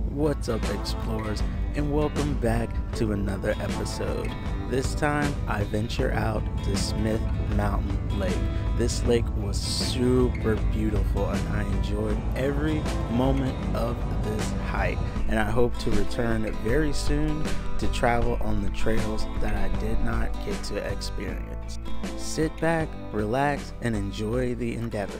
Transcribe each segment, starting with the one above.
What's up, explorers, and welcome back to another episode. This time I venture out to Smith Mountain Lake. This lake was super beautiful and I enjoyed every moment of this hike, and I hope to return very soon to travel on the trails that I did not get to experience. Sit back, relax, and enjoy the endeavor.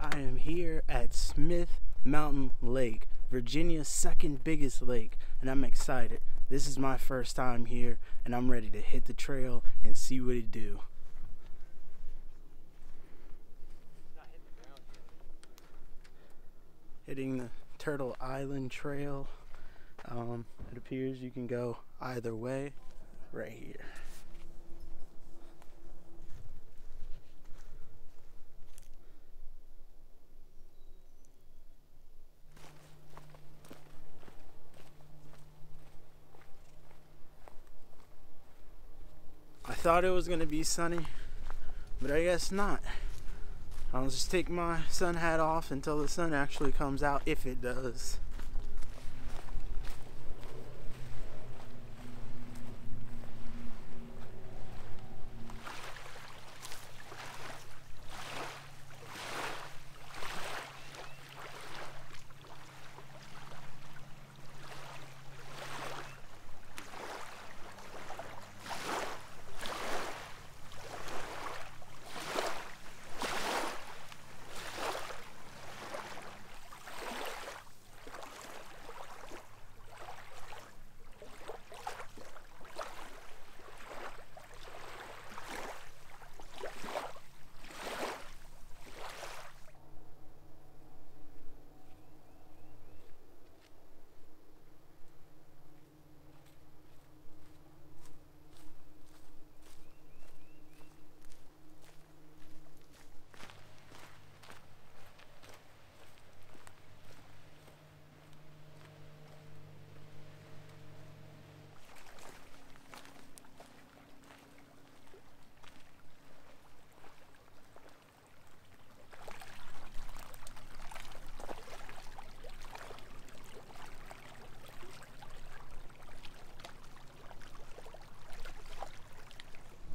I am here at Smith Mountain Lake, Virginia's second biggest lake, and I'm excited. This is my first time here, and I'm ready to hit the trail and see what it do. Hitting the Turtle Island Trail. It appears you can go either way right here. I thought it was gonna be sunny, but I guess not. I'll just take my sun hat off until the sun actually comes out, if it does.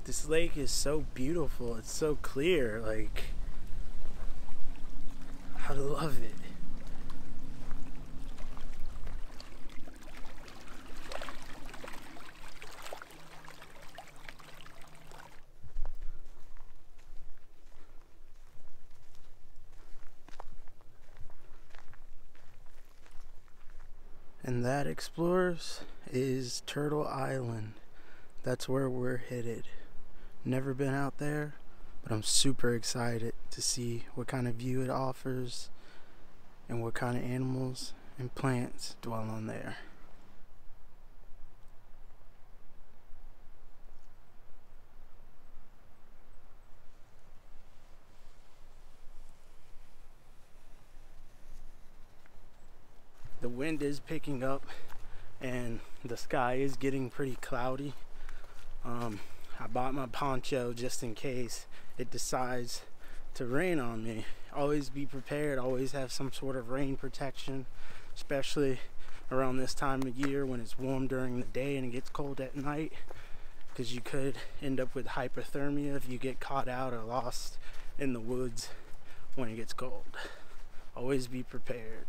This lake is so beautiful, it's so clear, like, I love it. And that, explorers, is Turtle Island. That's where we're headed. Never been out there, but I'm super excited to see what kind of view it offers and what kind of animals and plants dwell on there. The wind is picking up and the sky is getting pretty cloudy. I bought my poncho just in case it decides to rain on me. Always be prepared, always have some sort of rain protection, especially around this time of year when it's warm during the day and it gets cold at night, because you could end up with hypothermia if you get caught out or lost in the woods when it gets cold. Always be prepared.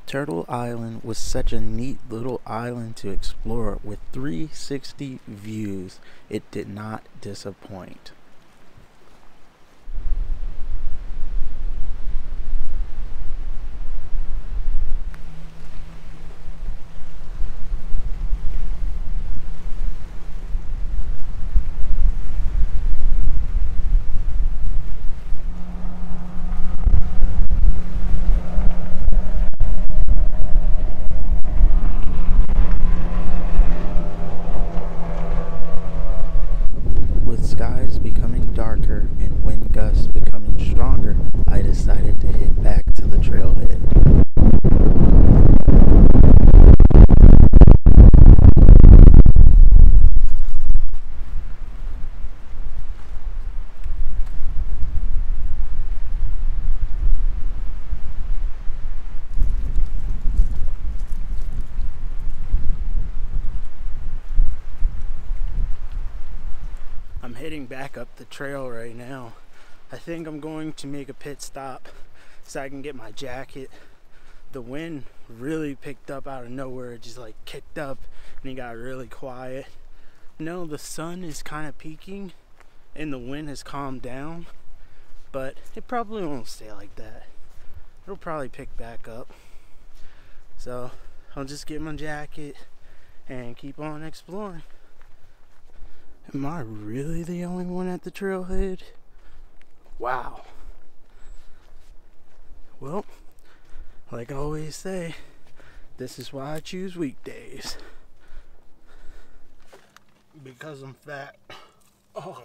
Turtle Island was such a neat little island to explore with 360 views. It did not disappoint. With skies becoming darker and wind gusts becoming stronger, I decided to head back to the trailhead. I'm heading back up the trail right now. I think I'm going to make a pit stop so I can get my jacket. The wind really picked up out of nowhere. It just like kicked up and it got really quiet. No, the sun is kind of peaking and the wind has calmed down, but it probably won't stay like that. It'll probably pick back up. So I'll just get my jacket and keep on exploring. Am I really the only one at the trailhead? Wow. Well, like I always say, this is why I choose weekdays. Because I'm fat. Oh.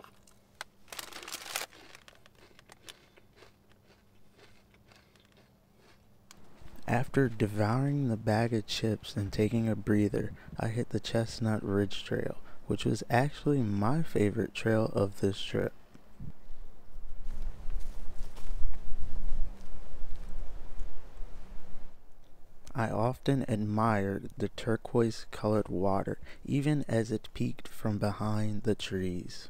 After devouring the bag of chips and taking a breather, I hit the Chestnut Ridge Trail, which was actually my favorite trail of this trip. I often admired the turquoise-colored water, even as it peeked from behind the trees.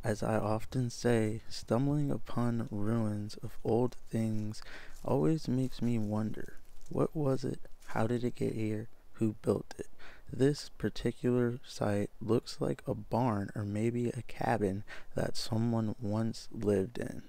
As I often say, stumbling upon ruins of old things always makes me wonder, what was it? How did it get here? Who built it? This particular site looks like a barn or maybe a cabin that someone once lived in.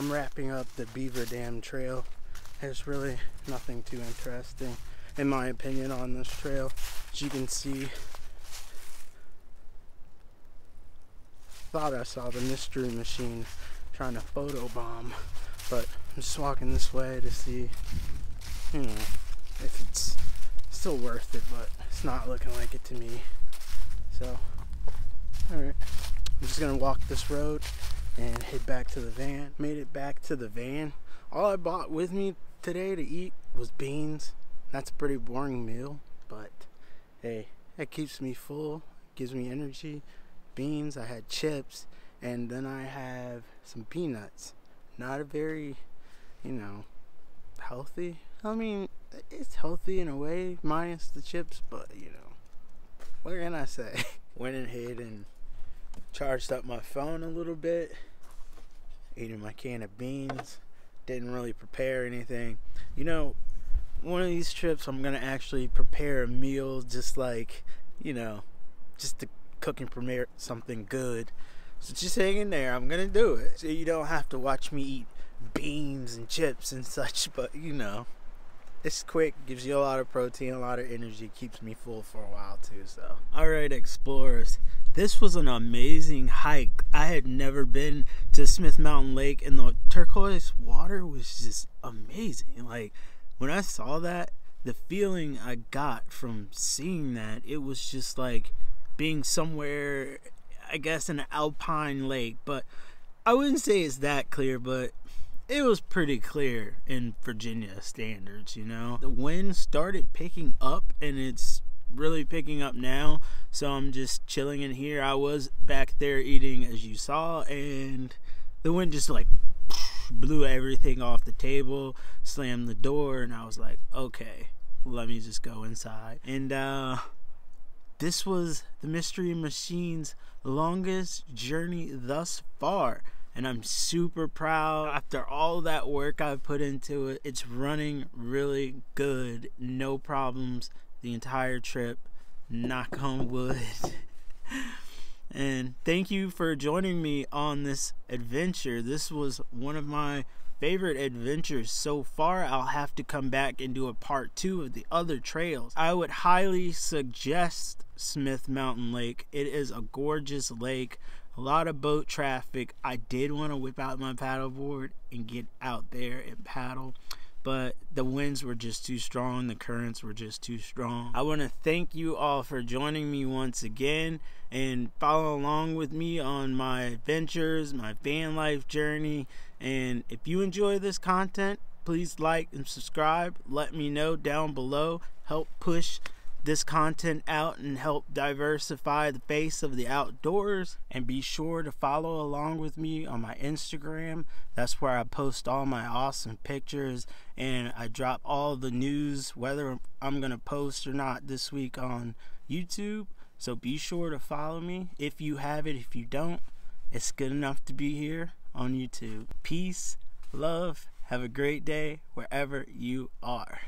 I'm wrapping up the Beaver Dam Trail. There's really nothing too interesting, in my opinion, on this trail. As you can see, thought I saw the mystery machine trying to photobomb, but I'm just walking this way to see, you know, if it's still worth it, but it's not looking like it to me. So, alright, I'm just gonna walk this road and head back to the van. Made it back to the van. All I bought with me today to eat was beans. That's a pretty boring meal, but hey, it keeps me full, gives me energy. Beans, I had chips, and then I have some peanuts. Not a very, you know, healthy. I mean, it's healthy in a way, minus the chips, but you know, what can I say? Went ahead and charged up my phone a little bit, eating my can of beans. Didn't really prepare anything. You know, one of these trips I'm gonna actually prepare a meal, just like, you know, just to cook and prepare something good. So just hang in there, I'm gonna do it. So you don't have to watch me eat beans and chips and such, but you know, it's quick, gives you a lot of protein, a lot of energy, keeps me full for a while too. So alright, explorers, this was an amazing hike. I had never been to Smith Mountain Lake, and the turquoise water was just amazing. Like, when I saw that, the feeling I got from seeing that, it was just like being somewhere, I guess, in an alpine lake. But I wouldn't say it's that clear, but it was pretty clear in Virginia standards, you know. The wind started picking up, and it's really picking up now, so I'm just chilling in here. I was back there eating, as you saw, and the wind just like blew everything off the table, slammed the door, and I was like, okay, let me just go inside. And this was the Mystery Machine's longest journey thus far, and I'm super proud. After all that work I put into it, it's running really good. No problems the entire trip. Knock on wood. And thank you for joining me on this adventure. This was one of my favorite adventures so far. I'll have to come back and do a part 2 of the other trails. I would highly suggest Smith Mountain Lake. It is a gorgeous lake, a lot of boat traffic. I did want to whip out my paddleboard and get out there and paddle, but the winds were just too strong, the currents were just too strong. I want to thank you all for joining me once again, and follow along with me on my adventures, my van life journey. And if you enjoy this content, please like and subscribe. Let me know down below. Help push this content out and help diversify the face of the outdoors. And be sure to follow along with me on my Instagram. That's where I post all my awesome pictures, and I drop all the news, whether I'm gonna post or not this week, on YouTube. So be sure to follow me if you have it. If you don't, it's good enough to be here on YouTube. Peace, love, have a great day wherever you are.